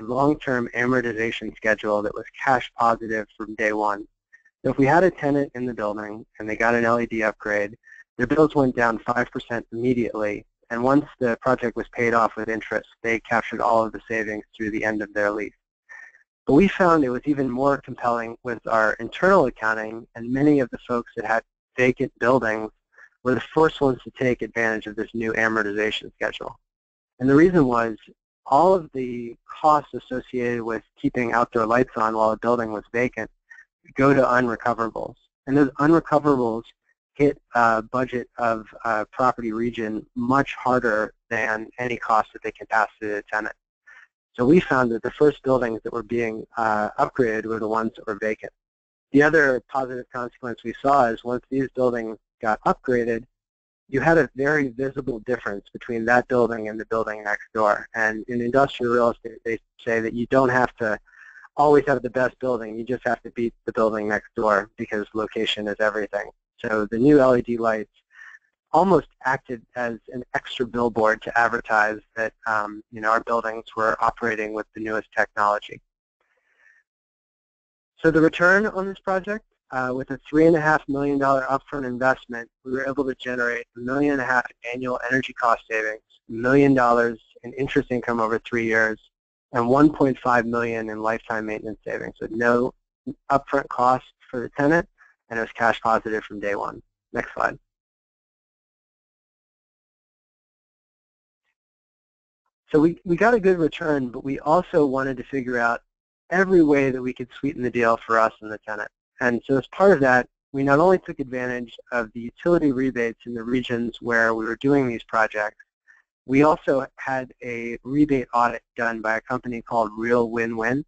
long-term amortization schedule that was cash positive from day one. So if we had a tenant in the building and they got an LED upgrade, their bills went down 5% immediately, and once the project was paid off with interest, they captured all of the savings through the end of their lease. But we found it was even more compelling with our internal accounting, and many of the folks that had vacant buildings were the first ones to take advantage of this new amortization schedule. And the reason was all of the costs associated with keeping outdoor lights on while a building was vacant go to unrecoverables. And those unrecoverables hit a budget of a property region much harder than any cost that they can pass to the tenant. So we found that the first buildings that were being upgraded were the ones that were vacant. The other positive consequence we saw is once these buildings got upgraded, you had a very visible difference between that building and the building next door. And in industrial real estate, they say that you don't have to always have the best building. You just have to beat the building next door because location is everything. So the new LED lights almost acted as an extra billboard to advertise that our buildings were operating with the newest technology. So the return on this project, with a $3.5 million upfront investment, we were able to generate $1.5 million annual energy cost savings, $1 million in interest income over 3 years, and $1.5 million in lifetime maintenance savings with no upfront cost for the tenant, and it was cash positive from day one. Next slide. So we got a good return, but we also wanted to figure out every way that we could sweeten the deal for us and the tenant. And so as part of that, we not only took advantage of the utility rebates in the regions where we were doing these projects, we also had a rebate audit done by a company called Real Win-Win.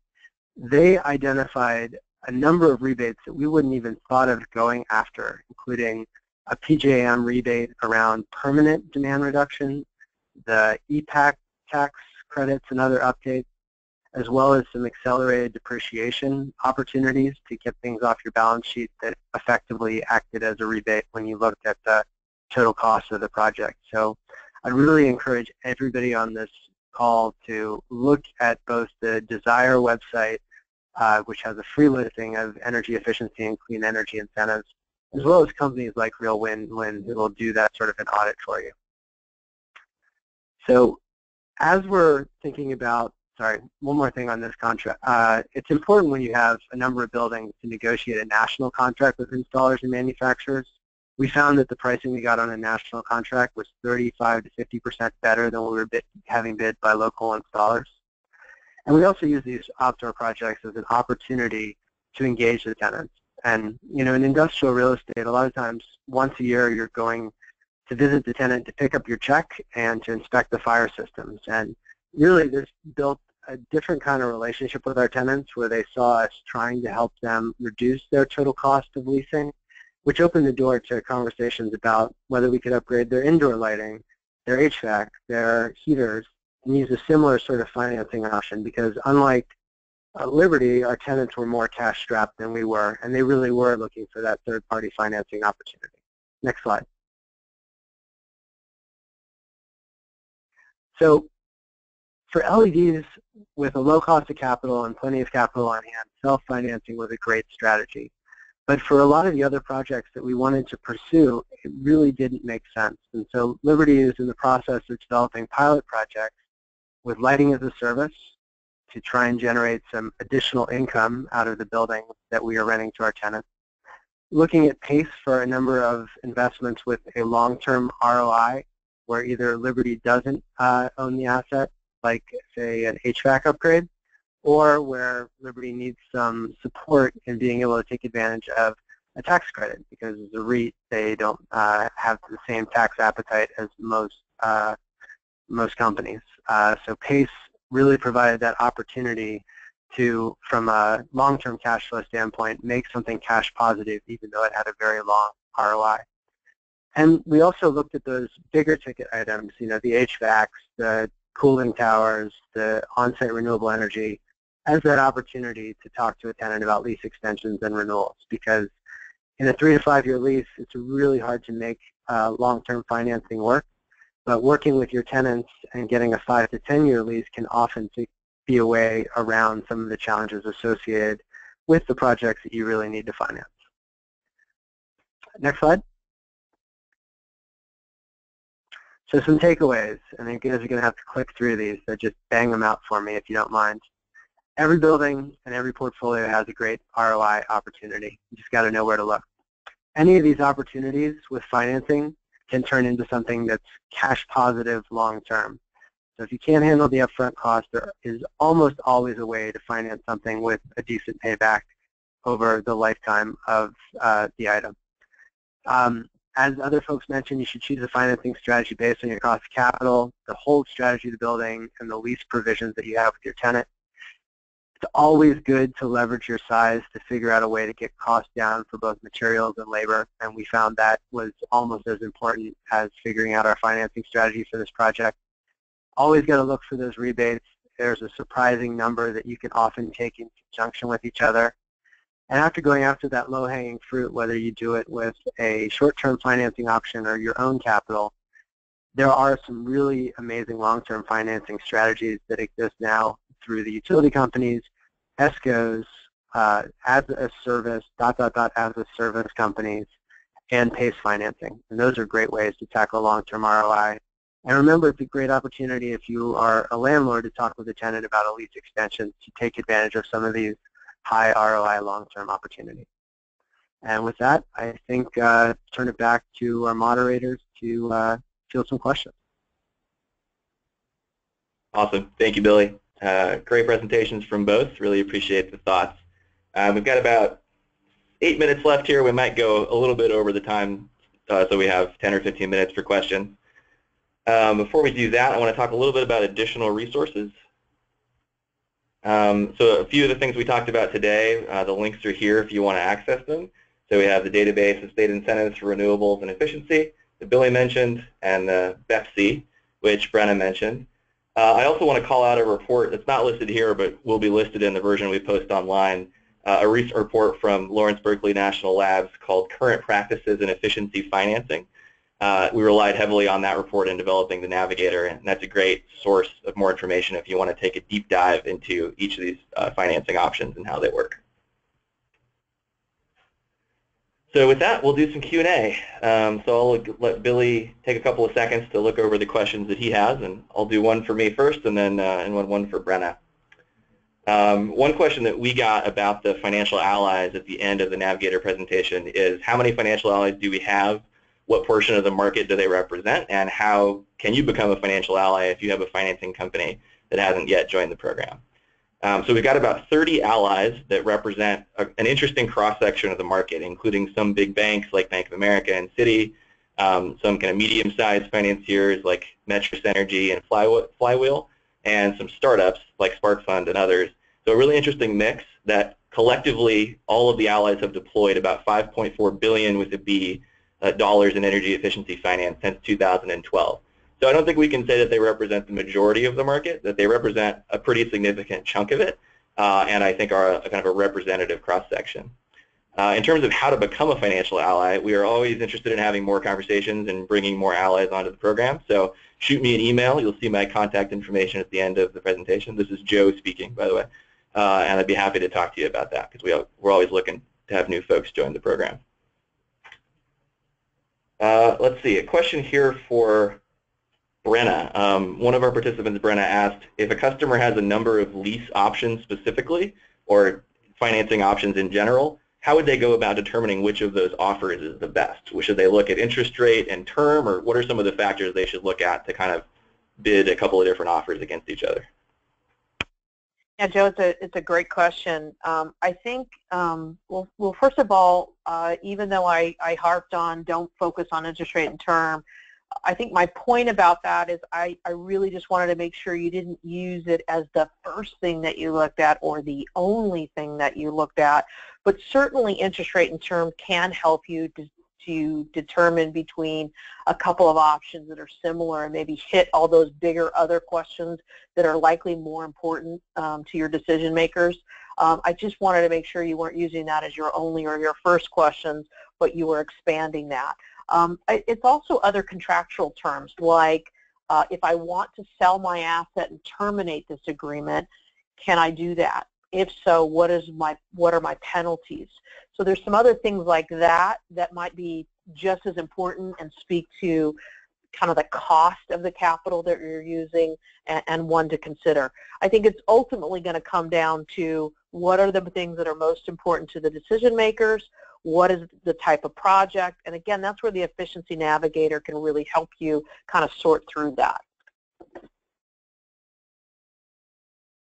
They identified a number of rebates that we wouldn't even thought of going after, including a PJM rebate around permanent demand reduction, the EPAC tax credits and other updates, as well as some accelerated depreciation opportunities to get things off your balance sheet that effectively acted as a rebate when you looked at the total cost of the project. So I'd really encourage everybody on this call to look at both the DSIRE website, which has a free listing of energy efficiency and clean energy incentives, as well as companies like Real Win-Win who will do that sort of an audit for you. So as we're thinking about, one more thing on this contract. It's important when you have a number of buildings to negotiate a national contract with installers and manufacturers. We found that the pricing we got on a national contract was 35 to 50% better than what we were having bid by local installers. And we also use these outdoor projects as an opportunity to engage the tenants. And in industrial real estate, a lot of times once a year you're going to visit the tenant to pick up your check and to inspect the fire systems. And really this built a different kind of relationship with our tenants where they saw us trying to help them reduce their total cost of leasing, which opened the door to conversations about whether we could upgrade their indoor lighting, their HVAC, their heaters, and use a similar sort of financing option because unlike Liberty, our tenants were more cash strapped than we were, and they really were looking for that third-party financing opportunity. Next slide. So for LEDs, with a low cost of capital and plenty of capital on hand, self-financing was a great strategy. But for a lot of the other projects that we wanted to pursue, it really didn't make sense. And so Liberty is in the process of developing pilot projects with lighting as a service to try and generate some additional income out of the building that we are renting to our tenants. Looking at PACE for a number of investments with a long-term ROI, where either Liberty doesn't own the asset, like say an HVAC upgrade, or where Liberty needs some support in being able to take advantage of a tax credit because as a REIT they don't have the same tax appetite as most companies. So PACE really provided that opportunity to, from a long-term cash flow standpoint, make something cash positive even though it had a very long ROI. And we also looked at those bigger ticket items, the HVACs, the cooling towers, the on-site renewable energy, as that opportunity to talk to a tenant about lease extensions and renewals. Because in a 3 to 5 year lease, it's really hard to make long-term financing work. But working with your tenants and getting a 5 to 10 year lease can often be a way around some of the challenges associated with the projects that you really need to finance. Next slide. So some takeaways, and you guys are going to have to click through these, so just bang them out for me if you don't mind. Every building and every portfolio has a great ROI opportunity. You just got to know where to look. Any of these opportunities with financing can turn into something that's cash positive long term. So if you can't handle the upfront cost, there is almost always a way to finance something with a decent payback over the lifetime of the item. As other folks mentioned, you should choose a financing strategy based on your cost of capital, the hold strategy of the building, and the lease provisions that you have with your tenant. It's always good to leverage your size to figure out a way to get costs down for both materials and labor, and we found that was almost as important as figuring out our financing strategy for this project. Always got to look for those rebates. There's a surprising number that you can often take in conjunction with each other. And after going after that low-hanging fruit, whether you do it with a short-term financing option or your own capital, there are some really amazing long-term financing strategies that exist now through the utility companies, ESCOs, as-a-service, as-a-service companies, and PACE financing. And those are great ways to tackle long-term ROI. And remember, it's a great opportunity if you are a landlord to talk with a tenant about a lease extension to take advantage of some of these high ROI long-term opportunities. And with that, I think turn it back to our moderators to field some questions. Awesome. Thank you, Billy. Great presentations from both. Really appreciate the thoughts. We've got about 8 minutes left here. We might go a little bit over the time, so we have 10 or 15 minutes for questions. Before we do that, I want to talk a little bit about additional resources. So a few of the things we talked about today, the links are here if you want to access them. So we have the database of state incentives for renewables and efficiency that Billy mentioned, and the BEFC, which Brenna mentioned. I also want to call out a report that's not listed here, but will be listed in the version we post online, a recent report from Lawrence Berkeley National Labs called Current Practices in Efficiency Financing. We relied heavily on that report in developing the Navigator, and that's a great source of more information if you want to take a deep dive into each of these financing options and how they work. So with that, we'll do some Q&A. So I'll let Billy take a couple of seconds to look over the questions that he has, and I'll do one for me first and then one for Brenna. One question that we got about the financial allies at the end of the Navigator presentation is, how many financial allies do we have? What portion of the market do they represent? And how can you become a financial ally if you have a financing company that hasn't yet joined the program? So we've got about 30 allies that represent an interesting cross-section of the market, including some big banks like Bank of America and Citi, some kind of medium-sized financiers like Metris Energy and Flywheel, and some startups like Spark Fund and others. So a really interesting mix that collectively all of the allies have deployed about $5.4 billion with a B dollars in energy efficiency finance since 2012. So I don't think we can say that they represent the majority of the market, that they represent a pretty significant chunk of it, and I think are a kind of a representative cross-section. In terms of how to become a financial ally, we are always interested in having more conversations and bringing more allies onto the program. So shoot me an email. You'll see my contact information at the end of the presentation. This is Joe speaking, by the way, and I'd be happy to talk to you about that because we're always looking to have new folks join the program. Let's see, a question here for Brenna. One of our participants, Brenna, asked if a customer has a number of lease options specifically or financing options in general, how would they go about determining which of those offers is the best? Should they look at interest rate and term, or what are some of the factors they should look at to kind of bid a couple of different offers against each other? Yeah, Joe, it's a great question. I think, well, first of all, even though I harped on don't focus on interest rate and term, I think my point about that is I really just wanted to make sure you didn't use it as the first thing that you looked at or the only thing that you looked at, but certainly interest rate and term can help you to determine between a couple of options that are similar and maybe hit all those bigger other questions that are likely more important to your decision makers. I just wanted to make sure you weren't using that as your only or your first questions, but you were expanding that. It's also other contractual terms, like if I want to sell my asset and terminate this agreement, can I do that? If so, what are my penalties? So there's some other things like that that might be just as important and speak to kind of the cost of the capital that you're using and one to consider. I think it's ultimately going to come down to what are the things that are most important to the decision makers, what is the type of project, and again, that's where the Efficiency Navigator can really help you kind of sort through that.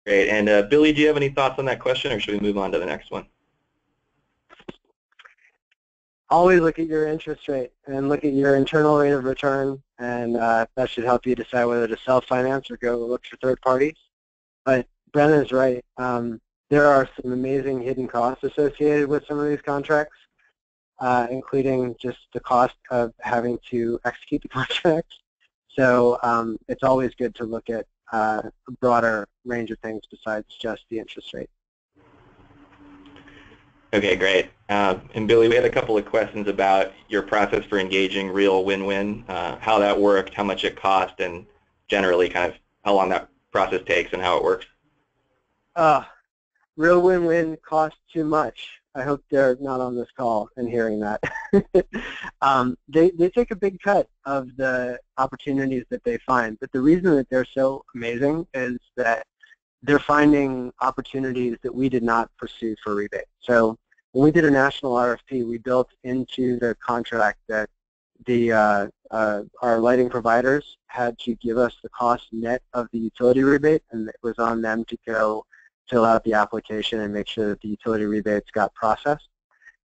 Great, and Billy, do you have any thoughts on that question, or should we move on to the next one? Always look at your interest rate and look at your internal rate of return, and that should help you decide whether to self-finance or go look for third parties. But Brenna's right. There are some amazing hidden costs associated with some of these contracts, including just the cost of having to execute the contracts. So it's always good to look at a broader range of things besides just the interest rate. Okay, great. And Billy, we had a couple of questions about your process for engaging real win-win, how that worked, how much it cost, and generally kind of how long that process takes and how it works. real win-win costs too much. I hope they're not on this call and hearing that. They take a big cut of the opportunities that they find, but the reason that they're so amazing is that they're finding opportunities that we did not pursue for rebate. So when we did a national RFP, we built into the contract that our lighting providers had to give us the cost net of the utility rebate, and it was on them to go fill out the application and make sure that the utility rebates got processed,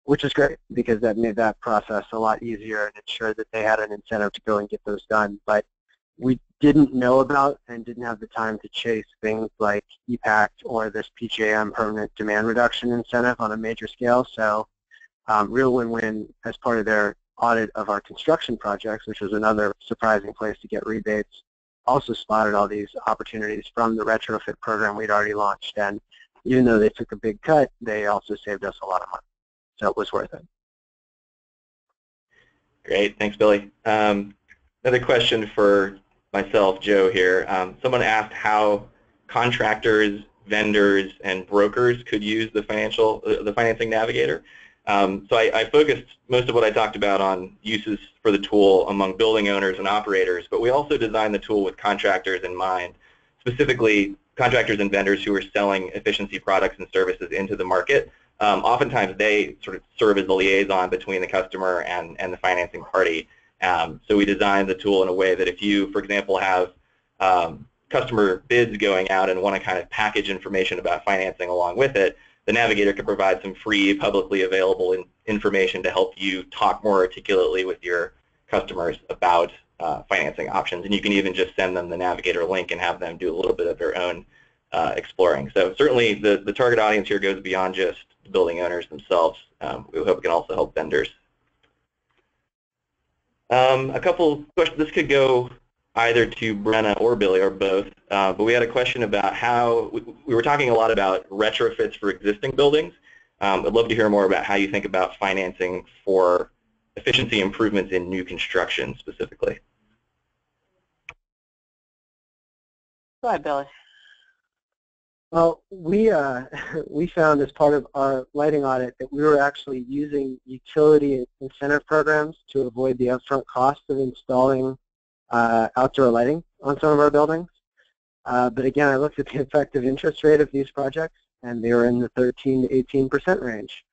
which is great because that made that process a lot easier and ensured that they had an incentive to go and get those done. But we didn't know about and didn't have the time to chase things like EPACT or this PJM permanent demand reduction incentive on a major scale. So real win-win as part of their audit of our construction projects, which was another surprising place to get rebates, also spotted all these opportunities from the retrofit program we'd already launched. And even though they took a big cut, they also saved us a lot of money. So it was worth it. Great. Thanks, Billy. Another question for myself, Joe, here. Someone asked how contractors, vendors, and brokers could use the Financing Navigator. So I focused most of what I talked about on uses for the tool among building owners and operators, but we also designed the tool with contractors in mind, specifically contractors and vendors who are selling efficiency products and services into the market. Oftentimes they sort of serve as the liaison between the customer and the financing party. So we designed the tool in a way that if you, for example, have customer bids going out and want to kind of package information about financing along with it, the Navigator can provide some free, publicly available information to help you talk more articulately with your customers about financing options. And you can even just send them the Navigator link and have them do a little bit of their own exploring. So certainly the target audience here goes beyond just the building owners themselves. We hope it can also help vendors. A couple questions. This could go either to Brenna or Billy or both, but we had a question about how, we were talking a lot about retrofits for existing buildings. I'd love to hear more about how you think about financing for efficiency improvements in new construction specifically. Go ahead, Billy. Well, we found as part of our lighting audit that we were actually using utility incentive programs to avoid the upfront cost of installing outdoor lighting on some of our buildings. But again, I looked at the effective interest rate of these projects, and they were in the 13 to 18% range.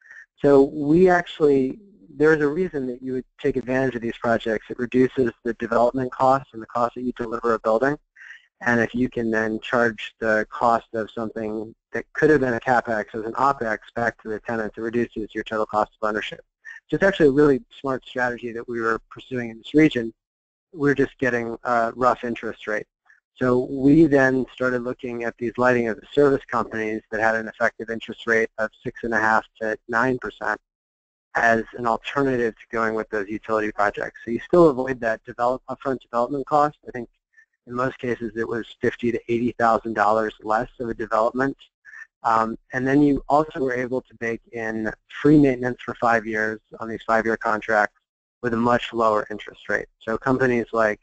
So we actually, there's a reason that you would take advantage of these projects. It reduces the development costs and the cost that you deliver a building. And if you can then charge the cost of something that could have been a CapEx as an OpEx back to the tenants, it reduces your total cost of ownership. So it's actually a really smart strategy that we were pursuing in this region. We're just getting a rough interest rate. So we then started looking at these lighting as a service companies that had an effective interest rate of 6.5% to 9% as an alternative to going with those utility projects. So you still avoid that upfront development cost. I think in most cases it was $50,000 to $80,000 less of a development. And then you also were able to bake in free maintenance for 5 years on these 5-year contracts with a much lower interest rate. So companies like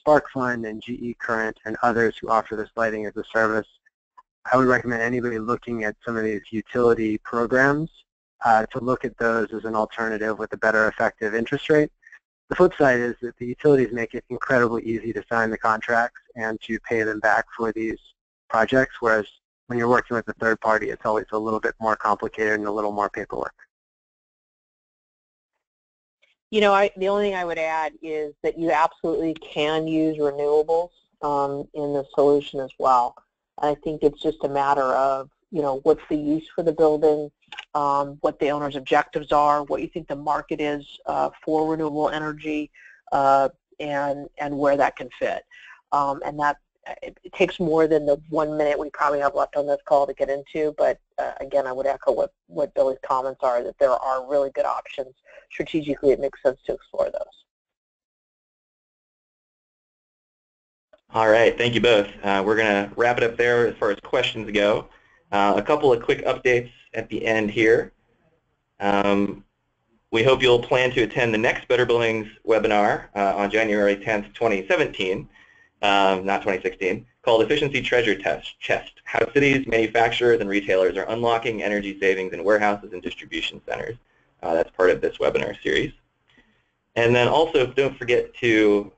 SparkFund and GE Current and others who offer this lighting as a service, I would recommend anybody looking at some of these utility programs to look at those as an alternative with a better effective interest rate. The flip side is that the utilities make it incredibly easy to sign the contracts and to pay them back for these projects, whereas when you're working with a third party, it's always a little bit more complicated and a little more paperwork. You know, the only thing I would add is that you absolutely can use renewables in the solution as well. I think it's just a matter of, you know, what's the use for the building, what the owner's objectives are, what you think the market is for renewable energy, and where that can fit. And that it takes more than the 1 minute we probably have left on this call to get into, but again, I would echo what Billy's comments are, that there are really good options. Strategically, it makes sense to explore those. All right, thank you both. We're going to wrap it up there as far as questions go. A couple of quick updates at the end here. We hope you'll plan to attend the next Better Buildings webinar on January 10th, 2017, not 2016. called Efficiency Treasure Chest, How Cities, Manufacturers, and Retailers Are Unlocking Energy Savings in Warehouses and Distribution Centers. That's part of this webinar series. And then also, don't forget to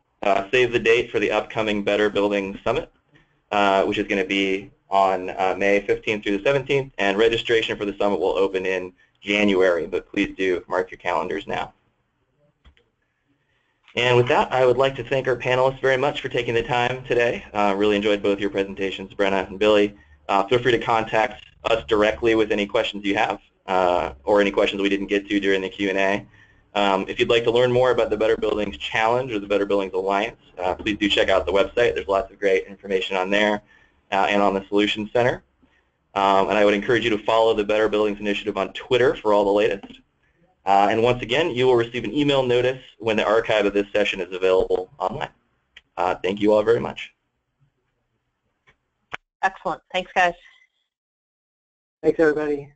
save the date for the upcoming Better Buildings Summit, which is going to be on May 15th through the 17th, and registration for the summit will open in January, but please do mark your calendars now. And with that, I would like to thank our panelists very much for taking the time today. Really enjoyed both your presentations, Brenna and Billy. Feel free to contact us directly with any questions you have, or any questions we didn't get to during the Q&A. If you'd like to learn more about the Better Buildings Challenge or the Better Buildings Alliance, please do check out the website. There's lots of great information on there and on the Solutions Center. And I would encourage you to follow the Better Buildings Initiative on Twitter for all the latest. And once again, you will receive an email notice when the archive of this session is available online. Thank you all very much. Excellent. Thanks, guys. Thanks, everybody.